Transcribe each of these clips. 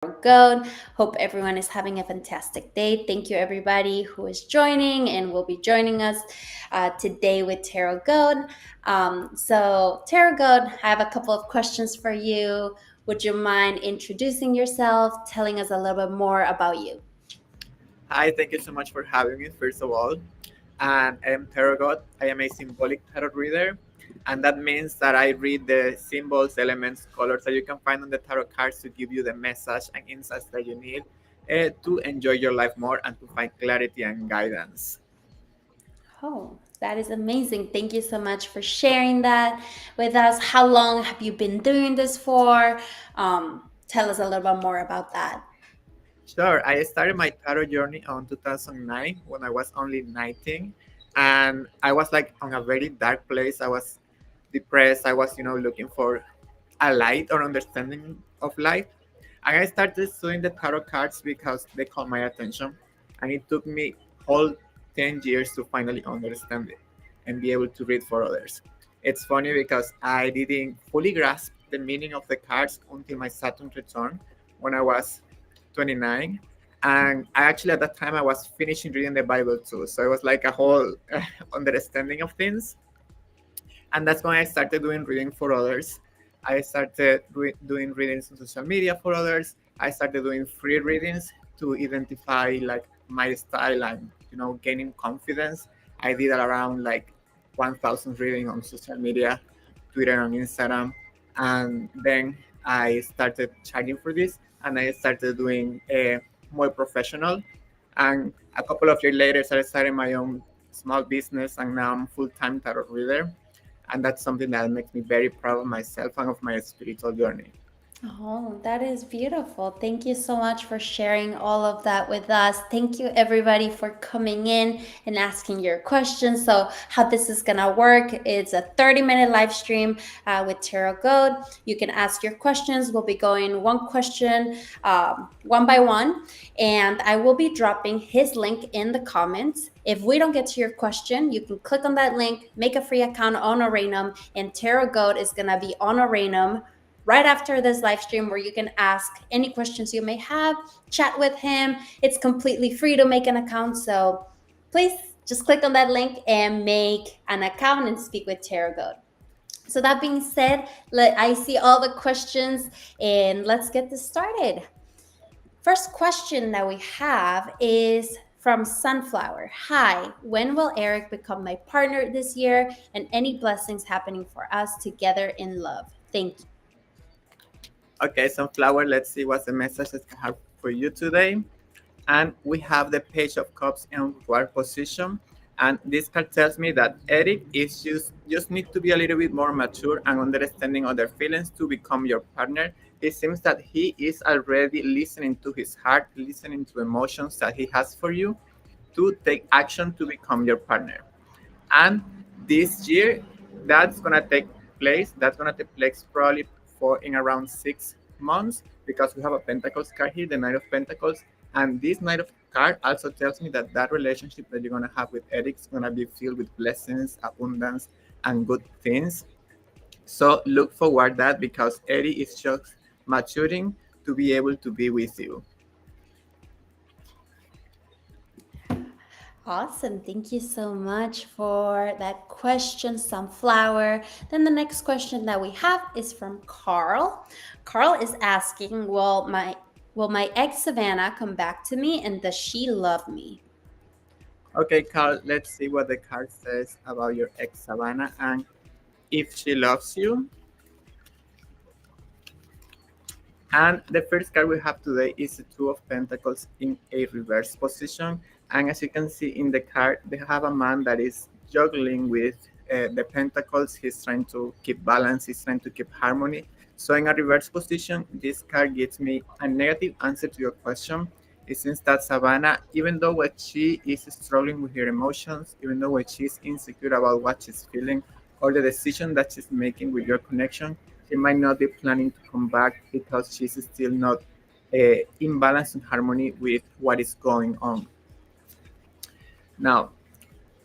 Tarotgoat. Hope everyone is having a fantastic day. Thank you, everybody who is joining and will be joining us today with Tarotgoat. Tarotgoat, I have a couple of questions for you. Would you mind introducing yourself, telling us a little bit more about you? Hi, thank you so much for having me, first of all. And I am Tarotgoat. I am a symbolic tarot reader. And that means that I read the symbols, elements, colors that you can find on the tarot cards to give you the message and insights that you need to enjoy your life more and to find clarity and guidance. Oh, that is amazing. Thank you so much for sharing that with us. How long have you been doing this for? Tell us a little bit more about that. Sure, I started my tarot journey on 2009 when I was only 19. And I was like on a very dark place. I was depressed. I was, looking for a light or understanding of life. And I started studying the tarot cards because they caught my attention. And it took me whole 10 years to finally understand it and be able to read for others. It's funny because I didn't fully grasp the meaning of the cards until my Saturn return when I was 29. And I actually, at that time, I was finishing reading the Bible too. So it was like a whole understanding of things. And that's when I started doing reading for others. I started doing readings on social media for others. I started doing free readings to identify like my style and gaining confidence. I did around like 1,000 reading on social media, Twitter and Instagram, and then I started charging for this, and I started doing a more professional. And a couple of years later, I started my own small business, and now I'm full-time tarot reader, and that's something that makes me very proud of myself and of my spiritual journey. Oh, that is beautiful. Thank you so much for sharing all of that with us. Thank you, everybody, for coming in and asking your questions. So, how this is going to work, it's a 30-minute live stream with Tarot Goat. You can ask your questions. We'll be going one question, one by one, and I will be dropping his link in the comments. If we don't get to your question, you can click on that link, make a free account on Oranum, and Tarot Goat is going to be on Oranum right after this live stream where you can ask any questions you may have, chat with him. It's completely free to make an account. So please just click on that link and make an account and speak with Tarot. So that being said, I see all the questions and let's get this started. First question that we have is from Sunflower. Hi, when will Eric become my partner this year and any blessings happening for us together in love? Thank you. Okay, Sunflower, let's see what's the message that I have for you today. And we have the Page of Cups in war position. And this card tells me that Eric is just need to be a little bit more mature and understanding other feelings to become your partner. It seems that he is already listening to his heart, listening to emotions that he has for you to take action to become your partner. And this year, that's gonna take place. That's gonna take place probably for in around 6 months because we have a Pentacles card here, the Knight of Pentacles, and this Knight of card also tells me that that relationship that you're gonna have with Eric is gonna be filled with blessings, abundance, and good things. So look forward that because Eric is just maturing to be able to be with you. Awesome. Thank you so much for that question, Sunflower. Then the next question that we have is from Carl. Carl is asking, will my ex Savannah come back to me and does she love me? Okay, Carl, let's see what the card says about your ex Savannah and if she loves you. And the first card we have today is the Two of Pentacles in a reverse position. And as you can see in the card, they have a man that is juggling with the pentacles. He's trying to keep balance, he's trying to keep harmony. So in a reverse position, this card gives me a negative answer to your question. It seems that Savannah, even though what she is struggling with her emotions, even though what she's insecure about what she's feeling or the decision that she's making with your connection, she might not be planning to come back because she's still not in balance and harmony with what is going on. Now,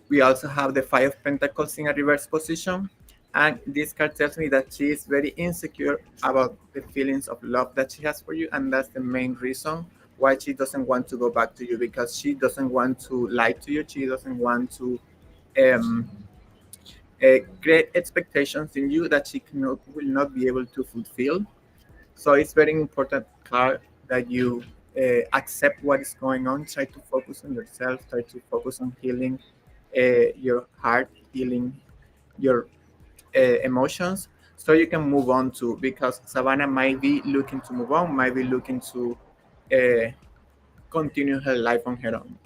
we also have the Five of Pentacles in a reverse position. And this card tells me that she is very insecure about the feelings of love that she has for you, and that's the main reason why she doesn't want to go back to you, because she doesn't want to lie to you. She doesn't want to um, create expectations in you that she will not be able to fulfill. So it's very important, Carl, that you accept what is going on. Try to focus on yourself. Try to focus on healing your heart, healing your emotions, so you can move on to. Because Savannah might be looking to move on, might be looking to uh, continue her life on her own.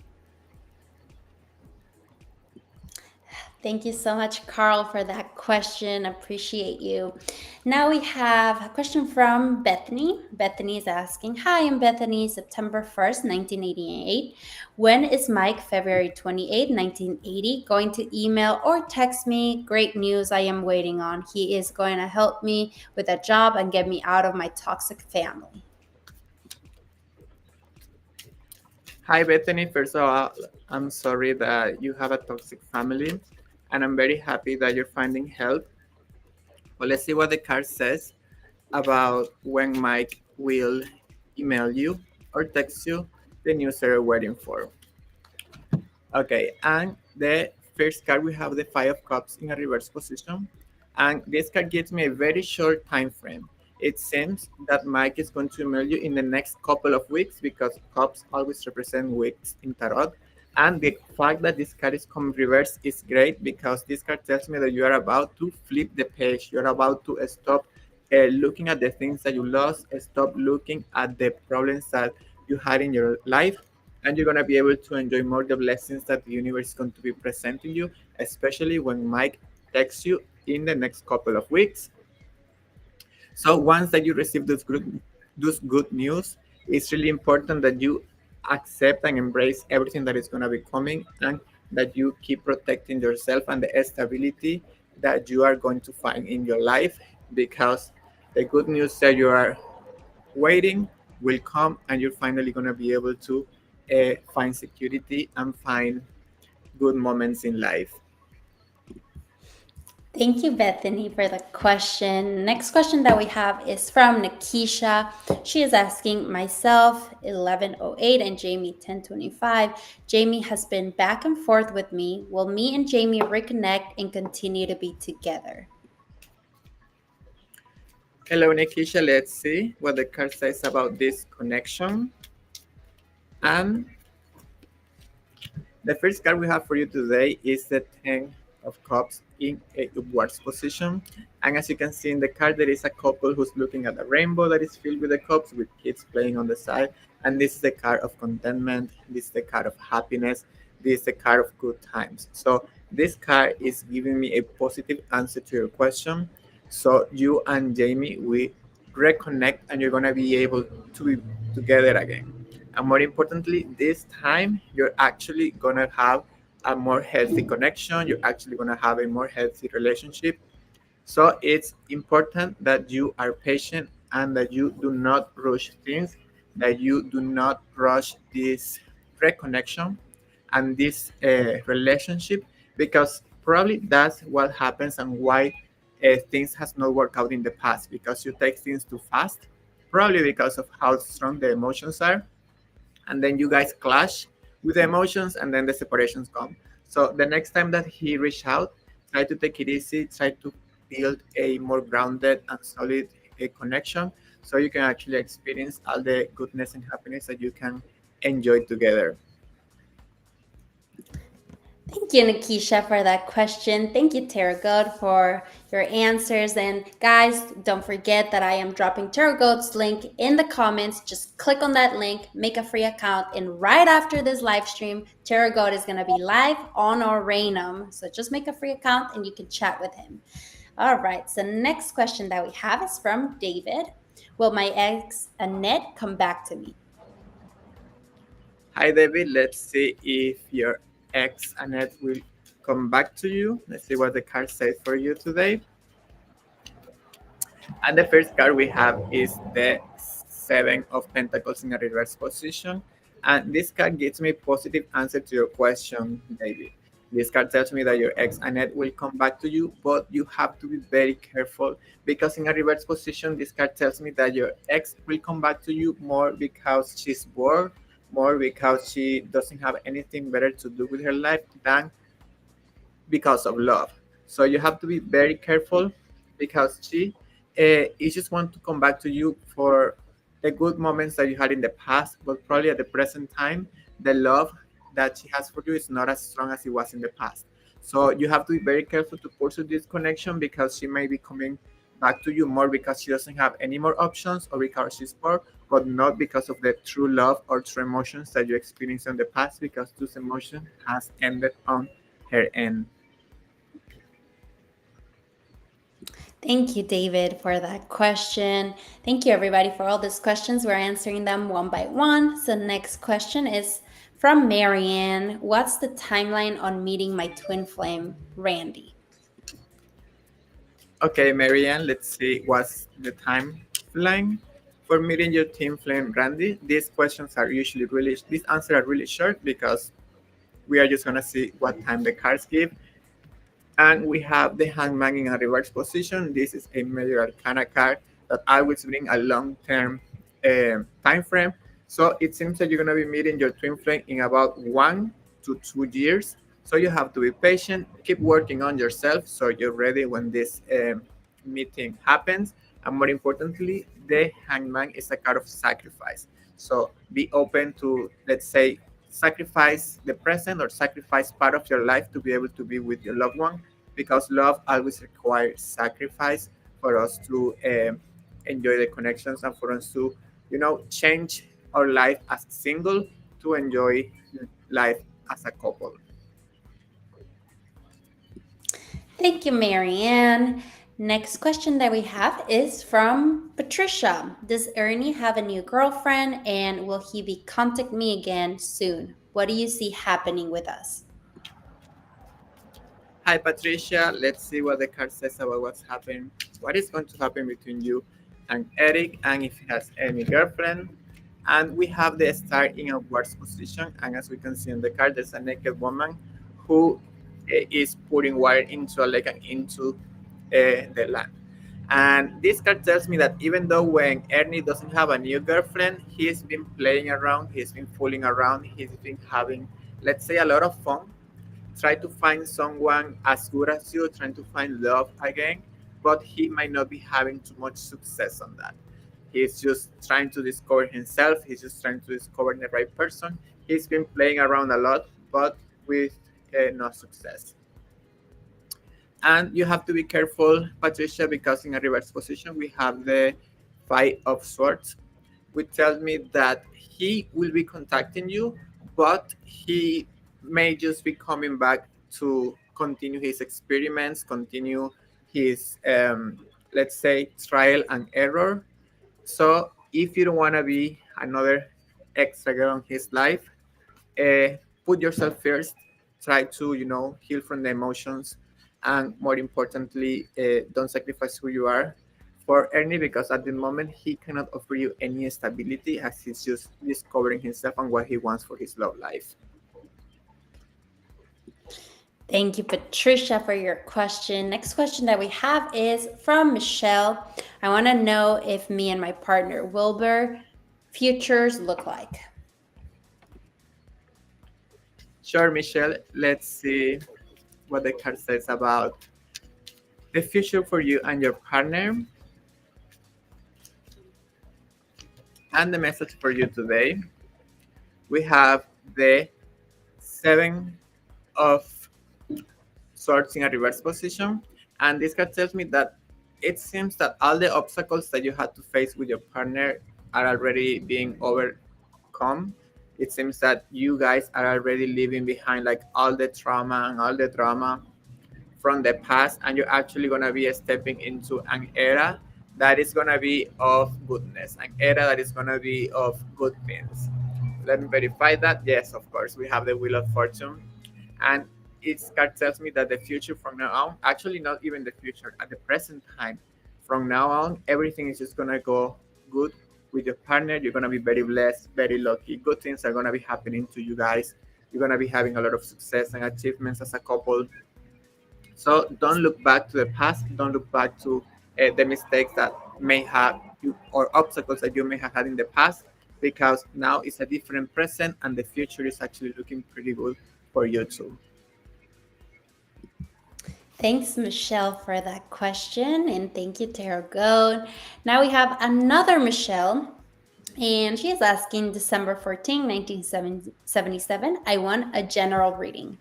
Thank you so much, Carl, for that question. Appreciate you. Now we have a question from Bethany. Bethany is asking, hi, I'm Bethany, September 1st, 1988. When is Mike, February 28th, 1980, going to email or text me? Great news I am waiting on. He is going to help me with a job and get me out of my toxic family. Hi, Bethany. First of all, I'm sorry that you have a toxic family, and I'm very happy that you're finding help. But let's see what the card says about when Mike will email you or text you the news they're waiting for. Okay, and the first card, we have the Five of Cups in a reverse position, and this card gives me a very short time frame. It seems that Mike is going to email you in the next couple of weeks, because cups always represent weeks in tarot. And the fact that this card is coming reverse is great, because this card tells me that you are about to flip the page. You're about to stop looking at the things that you lost, stop looking at the problems that you had in your life, and you're going to be able to enjoy more the blessings that the universe is going to be presenting you, especially when Mike texts you in the next couple of weeks. So once that you receive those good news, it's really important that you accept and embrace everything that is going to be coming, and that you keep protecting yourself and the stability that you are going to find in your life, because the good news that you are waiting will come, and you're finally going to be able to find security and find good moments in life. Thank you, Bethany, for the question. Next question that we have is from Nikisha. She is asking myself 1108 and Jamie 1025. Jamie has been back and forth with me. Will me and Jamie reconnect and continue to be together? Hello, Nikisha. Let's see what the card says about this connection. And the first card we have for you today is the Ten of Cups in a upwards position. And as you can see in the card, there is a couple who's looking at a rainbow that is filled with the cups, with kids playing on the side. And this is the card of contentment. This is the card of happiness. This is the card of good times. So this card is giving me a positive answer to your question. So you and Jamie, we reconnect, and you're gonna be able to be together again. And more importantly, this time you're actually gonna have a more healthy connection. You're actually gonna have a more healthy relationship. So it's important that you are patient, and that you do not rush things, that you do not rush this reconnection and this relationship, because probably that's what happens, and why things has not worked out in the past, because you take things too fast, probably because of how strong the emotions are, and then you guys clash with the emotions, and then the separations come. So the next time that he reach out, try to take it easy, try to build a more grounded and solid connection, so you can actually experience all the goodness and happiness that you can enjoy together. Thank you, Nikisha, for that question. Thank you, Tarotgoat, for your answers. And guys, don't forget that I am dropping Tarotgoat's link in the comments. Just click on that link, make a free account, and right after this live stream, Tarotgoat is going to be live on Oranum. So just make a free account and you can chat with him. All right. So next question that we have is from David. Will my ex Annette come back to me? Hi, David. Let's see if your ex Annette will come back to you. Let's see what the card says for you today. And the first card we have is the Seven of Pentacles in a reverse position. And this card gives me a positive answer to your question, David. This card tells me that your ex Annette will come back to you, but you have to be very careful because in a reverse position, this card tells me that your ex will come back to you more because she's bored, more because she doesn't have anything better to do with her life than because of love. So you have to be very careful because she is just want to come back to you for the good moments that you had in the past, but probably at the present time, the love that she has for you is not as strong as it was in the past. So you have to be very careful to pursue this connection because she may be coming back to you more because she doesn't have any more options or because she's poor, but not because of the true love or true emotions that you experienced in the past because those emotions has ended on her end. Thank you, David, for that question. Thank you, everybody, for all these questions. We're answering them one by one. So, next question is from Marianne. What's the timeline on meeting my twin flame, Randy? Okay, Marianne, let's see what's the timeline for meeting your team flame Randy. These questions are usually these answers are really short because we are just gonna see what time the cards give. And we have the hangman in a reverse position. This is a major arcana card that always bring a long-term time frame. So it seems that you're going to be meeting your twin flame in about 1 to 2 years. So you have to be patient, keep working on yourself so you're ready when this meeting happens. And more importantly, the hangman is a card of sacrifice. So be open to, let's say, sacrifice the present or sacrifice part of your life to be able to be with your loved one because love always requires sacrifice for us to enjoy the connections and for us to, change our life as single to enjoy life as a couple. Thank you, Marianne. Next question that we have is from Patricia. Does Ernie have a new girlfriend and will he be contact me again soon? What do you see happening with us? Hi, Patricia. Let's see what the card says about what's happening. What is going to happen between you and Eric, and if he has any girlfriend. And we have the star in a worse position. And as we can see in the card, there's a naked woman who is putting water into a lake and into the land. And this card tells me that even though when Ernie doesn't have a new girlfriend, he's been playing around, he's been fooling around, he's been having, let's say, a lot of fun try to find someone as good as you, trying to find love again, but he might not be having too much success on that. He's just trying to discover himself, he's just trying to discover the right person. He's been playing around a lot, but with no success. And you have to be careful, Patricia, because in a reverse position, we have the Five of Swords, which tells me that he will be contacting you, but he may just be coming back to continue his experiments, continue his, let's say, trial and error. So if you don't want to be another extra girl in his life, uh, put yourself first. Try to, heal from the emotions, and more importantly, don't sacrifice who you are for Ernie because at the moment he cannot offer you any stability as he's just discovering himself and what he wants for his love life. Thank you, Patricia, for your question. Next question that we have is from Michelle. I want to know if me and my partner Wilbur futures look like. Sure, Michelle. Let's see what the card says about the future for you and your partner. And the message for you today, we have the Seven of Swords in a reverse position. And this card tells me that it seems that all the obstacles that you had to face with your partner are already being overcome. It seems that you guys are already leaving behind like all the trauma and all the drama from the past, and you're actually going to be stepping into an era that is going to be of goodness, an era that is going to be of good things. Let me verify that. Yes, of course, we have the Wheel of Fortune, and its card tells me that the future from now on, actually not even the future, at the present time, from now on, everything is just going to go good with your partner. You're going to be very blessed, very lucky. Good things are going to be happening to you guys. You're going to be having a lot of success and achievements as a couple. So don't look back to the past. Don't look back to the mistakes that may have you or obstacles that you may have had in the past, because now it's a different present and the future is actually looking pretty good for you too. Thanks, Michelle, for that question. And thank you, Tarotgoat. Now we have another Michelle. And she is asking December 14, 1977. I want a general reading.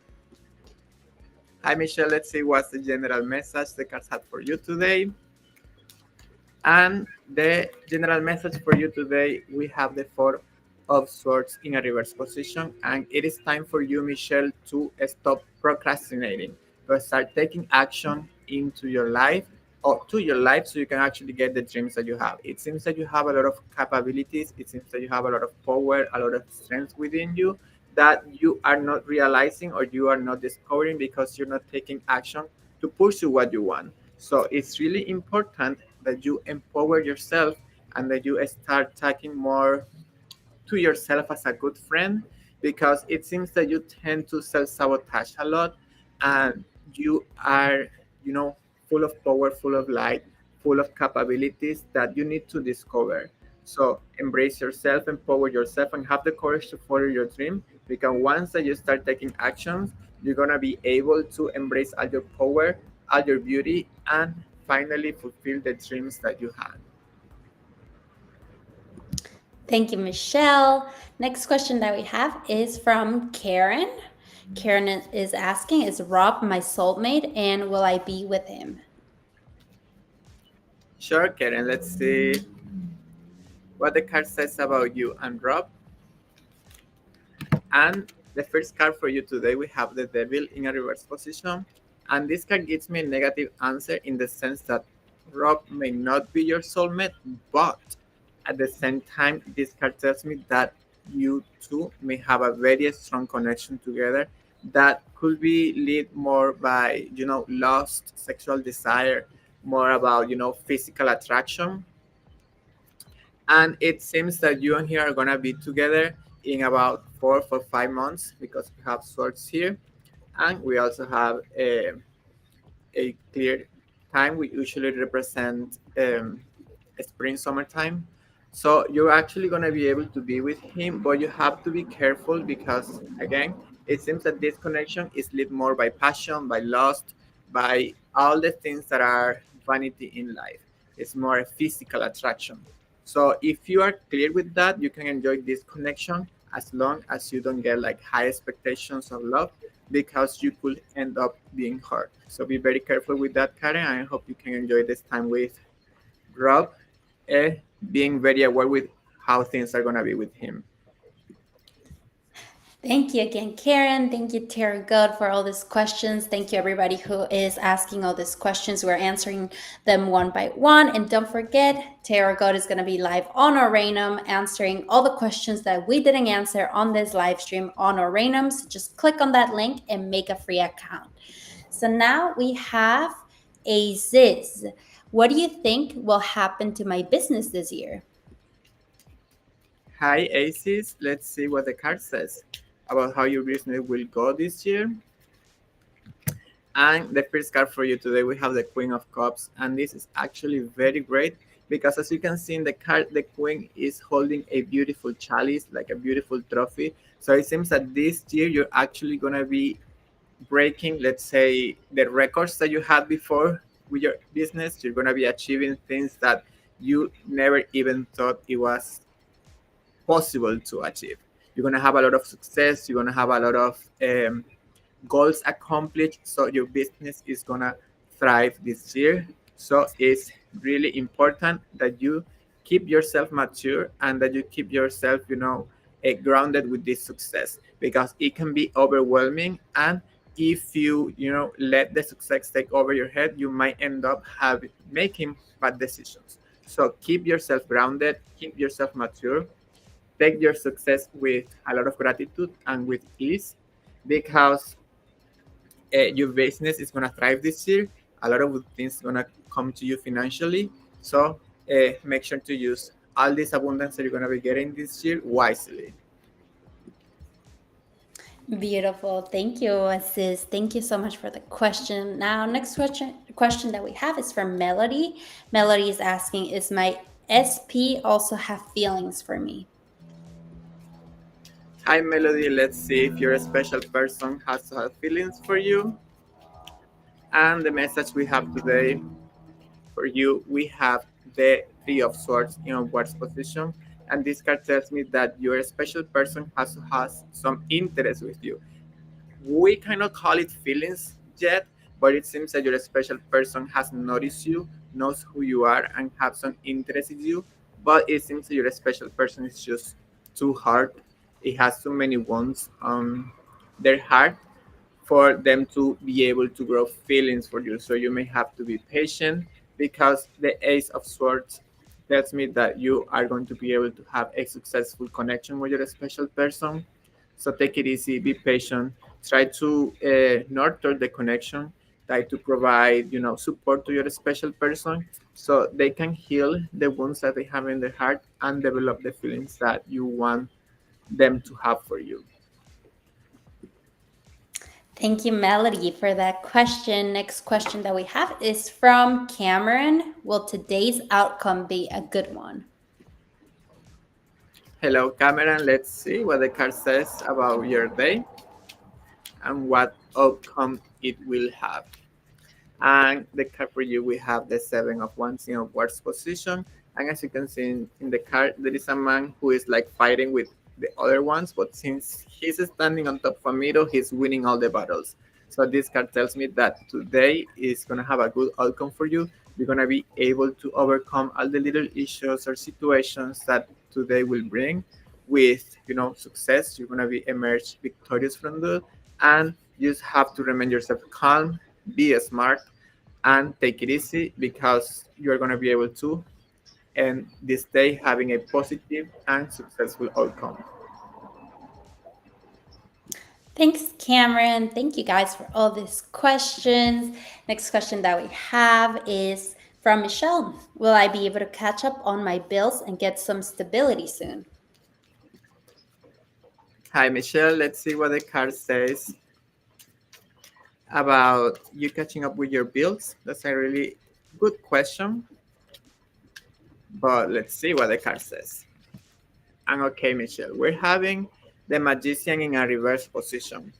Hi, Michelle. Let's see what's the general message the cards had for you today. And the general message for you today, we have the Four of Swords in a reverse position. And it is time for you, Michelle, to stop procrastinating, to start taking action into your life or to your life so you can actually get the dreams that you have. It seems that you have a lot of capabilities. It seems that you have a lot of power, a lot of strength within you that you are not realizing or you are not discovering because you're not taking action to pursue what you want. So it's really important that you empower yourself and that you start talking more to yourself as a good friend, because it seems that you tend to self-sabotage a lot and you are, you know, full of power, full of light, full of capabilities that you need to discover. So embrace yourself, empower yourself, and have the courage to follow your dream, because once that you start taking actions, you're going to be able to embrace all your power, all your beauty, and finally fulfill the dreams that you had. Thank you, Michelle. Next question that we have is from Karen. Karen is asking, is Rob my soulmate and will I be with him? Sure, Karen, let's see what the card says about you and Rob. And the first card for you today, we have the Devil in a reverse position. And this card gives me a negative answer in the sense that Rob may not be your soulmate, but at the same time, this card tells me that you two may have a very strong connection together that could be led more by, lust, sexual desire, more about, physical attraction. And it seems that you and he are gonna be together in about 4 or 5 months, because we have swords here, and we also have a clear time. We usually represent spring, summertime. So you're actually gonna be able to be with him, but you have to be careful because again, it seems that this connection is led more by passion, by lust, by all the things that are vanity in life. It's more a physical attraction. So if you are clear with that, you can enjoy this connection as long as you don't get like high expectations of love, because you could end up being hurt. So be very careful with that, Karen. I hope you can enjoy this time with Rob, uh, being very aware with how things are gonna be with him. Thank you again, Karen. Thank you, Tara God, for all these questions. Thank you, everybody who is asking all these questions. We're answering them one by one. And don't forget, Tara God is going to be live on Oranum, answering all the questions that we didn't answer on this live stream on Oranum. So just click on that link and make a free account. So now we have Aziz. What do you think will happen to my business this year? Hi, Aces. Let's see what the card says about how your business will go this year. And the first card for you today, we have the Queen of Cups. And this is actually very great because as you can see in the card, the Queen is holding a beautiful chalice, like a beautiful trophy. So it seems that this year you're actually going to be breaking, let's say, the records that you had before with your business. You're going to be achieving things that you never even thought it was possible to achieve. You're going to have a lot of success. You're going to have a lot of goals accomplished. So your business is going to thrive this year. So it's really important that you keep yourself mature and that you keep yourself, grounded with this success, because it can be overwhelming. And if you, let the success take over your head, you might end up making bad decisions. So keep yourself grounded, keep yourself mature, take your success with a lot of gratitude and with ease, because your business is going to thrive this year. A lot of good things going to come to you financially. So make sure to use all this abundance that you're going to be getting this year wisely. Beautiful. Thank you, sis. Thank you so much for the question. Now, next question that we have is from Melody. Melody is asking, is my SP also have feelings for me? Hi, Melody. Let's see if your special person has to have feelings for you. And the message we have today for you, we have the Three of Swords in upwards position. And this card tells me that your special person has some interest with you. We cannot call it feelings yet, but it seems that your special person has noticed you, knows who you are, and have some interest in you. But it seems that your special person is just too hard. It has too many wounds on their heart for them to be able to grow feelings for you. So you may have to be patient because the Ace of Swords tells me that you are going to be able to have a successful connection with your special person. So take it easy, be patient, try to nurture the connection, try to provide, support to your special person so they can heal the wounds that they have in their heart and develop the feelings that you want them to have for you. Thank you, Melody, for that question. Next question that we have is from Cameron. Will today's outcome be a good one? Hello, Cameron. Let's see what the card says about your day and what outcome it will have. And the card for you, we have the Seven of Wands in upwards position. And as you can see in the card, there is a man who is like fighting with the other ones, but since he's standing on top of a mirror, he's winning all the battles. So this card tells me that today is gonna have a good outcome for you. You're gonna be able to overcome all the little issues or situations that today will bring with success. You're gonna be emerged victorious from that, and you just have to remain yourself calm, be smart, and take it easy because you're going to be able to end this day having a positive and successful outcome. Thanks, Cameron. Thank you guys for all these questions. Next question that we have is from Michelle. Will I be able to catch up on my bills and get some stability soon? Hi, Michelle. Let's see what the card says about you catching up with your bills. That's a really good question, but let's see what the card says. And okay, Michelle, we're having the Magician in a reverse position.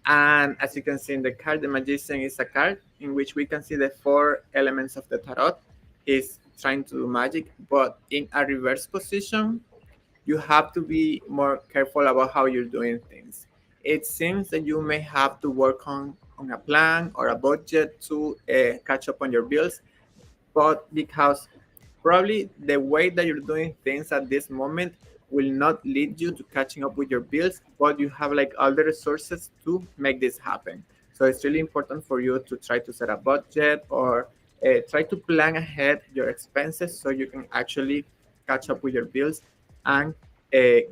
And as you can see in the card, the Magician is a card in which we can see the four elements of the tarot. He's trying to do magic, but in a reverse position, you have to be more careful about how you're doing things. It seems that you may have to work on a plan or a budget to catch up on your bills, but because probably the way that you're doing things at this moment will not lead you to catching up with your bills, but you have like all the resources to make this happen. So it's really important for you to try to set a budget or try to plan ahead your expenses so you can actually catch up with your bills and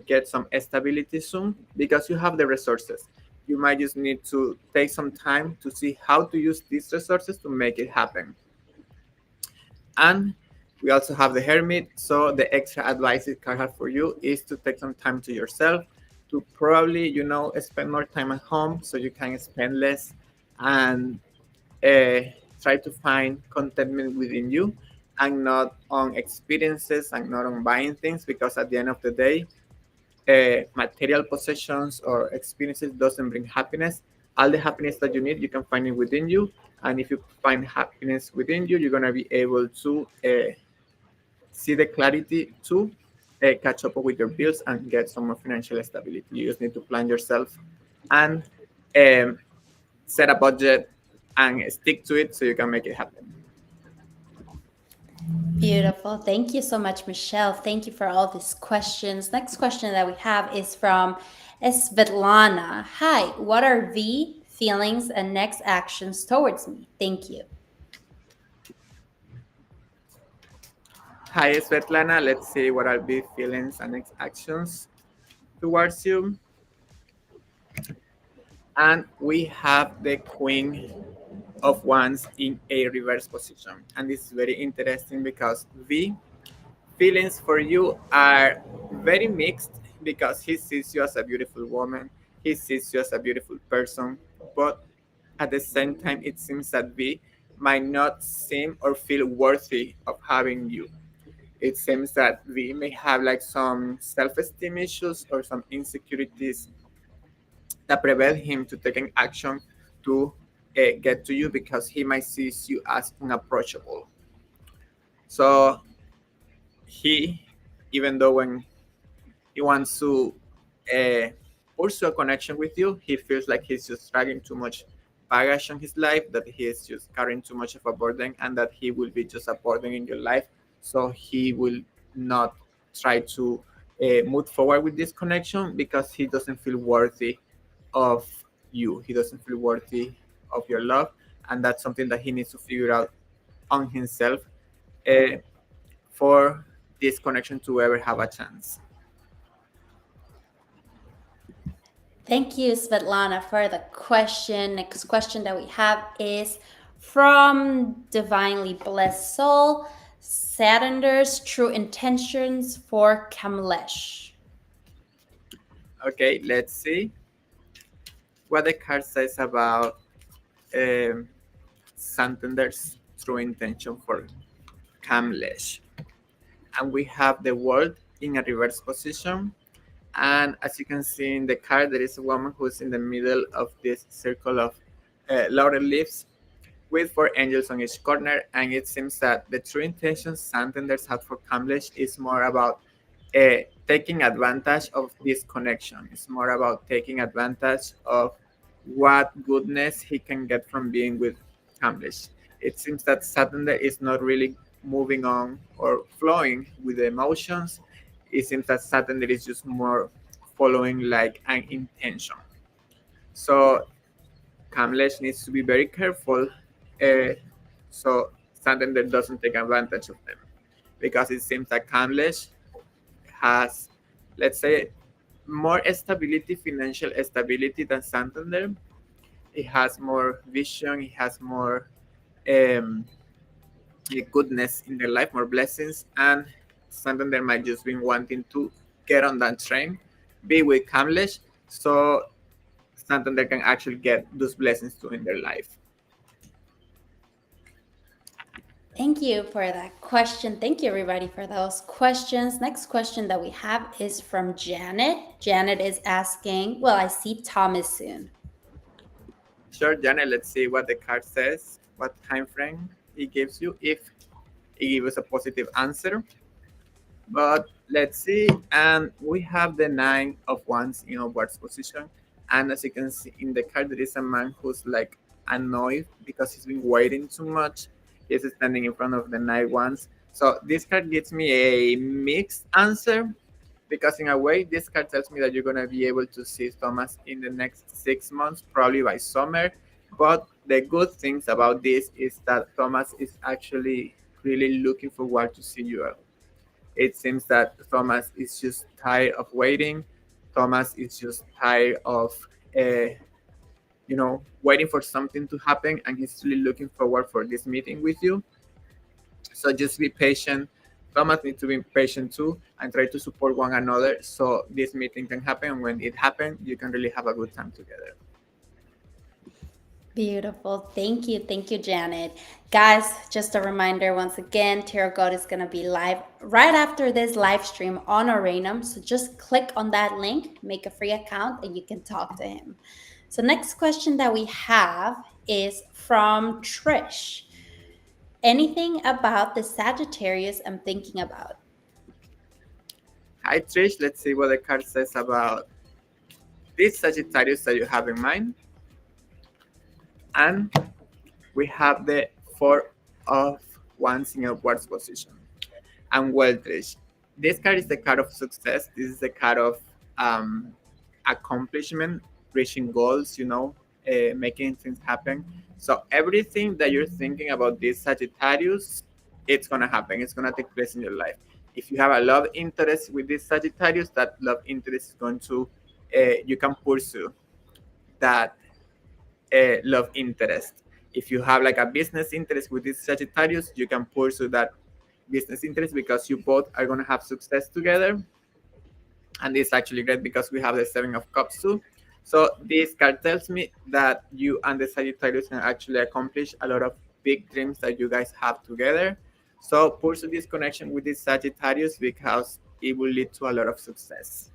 get some stability soon because you have the resources. You might just need to take some time to see how to use these resources to make it happen. And we also have the Hermit. So the extra advice it can have for you is to take some time to yourself, to probably, spend more time at home so you can spend less and try to find contentment within you and not on experiences and not on buying things because at the end of the day, material possessions or experiences doesn't bring happiness. All the happiness that you need, you can find it within you. And if you find happiness within you, you're going to be able to see the clarity to catch up with your bills and get some more financial stability. You just need to plan yourself and um, set a budget and stick to it so you can make it happen. Beautiful. Thank you so much, Michelle. Thank you for all these questions. Next question that we have is from Svetlana. Hi, what are V feelings and next actions towards me? Thank you. Hi, Svetlana. Let's see what are the feelings and next actions towards you. And we have the Queen of Wands in a reverse position. And this is very interesting because V feelings for you are very mixed because he sees you as a beautiful woman. He sees you as a beautiful person, but at the same time, it seems that V might not seem or feel worthy of having you. It seems that V may have like some self-esteem issues or some insecurities that prevent him to taking action to get to you because he might see you as unapproachable. So he, even though when he wants to uh, pursue a connection with you, he feels like he's just dragging too much baggage on his life, that he is just carrying too much of a burden, and that he will be just a burden in your life. So he will not try to move forward with this connection because he doesn't feel worthy of you. He doesn't feel worthy of your love, and that's something that he needs to figure out on himself uh, for this connection to ever have a chance. Thank you, Svetlana, for the question. Next question that we have is from Divinely Blessed Soul. Saturn's true intentions for Kamlesh. Okay, let's see what the card says about um, Santander's true intention for Kamlesh. And we have the world in a reverse position. And as you can see in the card, there is a woman who's in the middle of this circle of laurel leaves with four angels on each corner. And it seems that the true intention Santander's had for Kamlesh is more about taking advantage of this connection. It's more about taking advantage of what goodness he can get from being with Kamlesh. It seems that Santander is not really moving on or flowing with the emotions. It seems that Santander is just more following like an intention. So Kamlesh needs to be very careful so Santander doesn't take advantage of them because it seems that Kamlesh has, let's say, more stability, financial stability than Santander. It has more vision, it has more um, goodness in their life, more blessings, and Santander might just be wanting to get on that train, be with Kamlesh, so Santander can actually get those blessings too in their life. Thank you for that question. Thank you, everybody, for those questions. Next question that we have is from Janet. Janet is asking, will I see Thomas soon? Sure, Janet, let's see what the card says, what time frame it gives you, if it gives a positive answer. But let's see, and we have the Nine of Wands in upwards position. And as you can see in the card, there is a man who's like annoyed because he's been waiting too much. He's standing in front of the Nine Wands. So this card gives me a mixed answer because in a way, this card tells me that you're gonna be able to see Thomas in the next 6 months, probably by summer. But the good things about this is that Thomas is actually really looking forward to see you. It seems that Thomas is just tired of waiting. Thomas is just tired of, waiting for something to happen, and he's really looking forward for this meeting with you. So just be patient. Thomas needs to be patient too, and try to support one another so this meeting can happen. And when it happens, you can really have a good time together. Beautiful. Thank you. Thank you, Janet. Guys, just a reminder once again, Tarotgoat is going to be live right after this live stream on Arenum. So just click on that link, make a free account, and you can talk to him. So, next question that we have is from Trish. Anything about the Sagittarius I'm thinking about? Hi, Trish. Let's see what the card says about this Sagittarius that you have in mind. And we have the Four of Wands in upwards position. And well, Trish, this card is the card of success. This is the card of accomplishment, reaching goals, making things happen. So everything that you're thinking about this Sagittarius, it's gonna happen. It's gonna take place in your life. If you have a love interest with this Sagittarius, that love interest is going to you can pursue that love interest. If you have like a business interest with this Sagittarius, you can pursue that business interest because you both are going to have success together. And it's actually great because we have the Seven of Cups too. So this card tells me that you and the Sagittarius can actually accomplish a lot of big dreams that you guys have together. So pursue this connection with this Sagittarius because it will lead to a lot of success.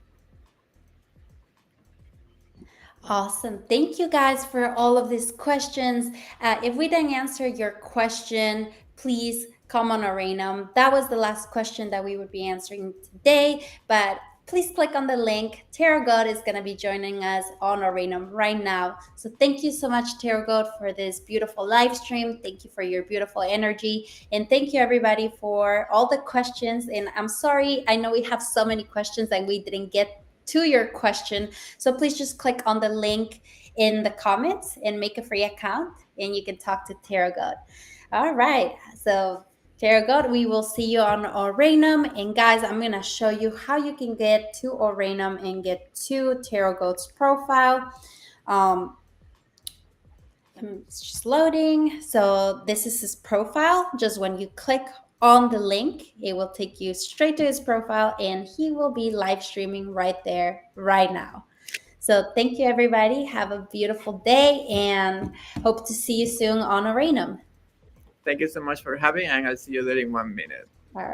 Awesome. Thank you guys for all of these questions. If we didn't answer your question, please come on Arenum. That was the last question that we would be answering today, but please click on the link. Tarotgoat is going to be joining us on Arenum right now. So thank you so much, Tarotgoat, for this beautiful live stream. Thank you for your beautiful energy. And thank you, everybody, for all the questions. And I'm sorry, I know we have so many questions and we didn't get to your question. So please just click on the link in the comments and make a free account and you can talk to Tarotgoat. All right. So Tarotgoat, we will see you on Orenum. And guys, I'm going to show you how you can get to Orenum and get to Tarotgoat's profile. It's just loading. So this is his profile. Just when you click on the link, it will take you straight to his profile and he will be live streaming right there, right now. So thank you, everybody. Have a beautiful day and hope to see you soon on Arenum. Thank you so much for having, and I'll see you there in 1 minute.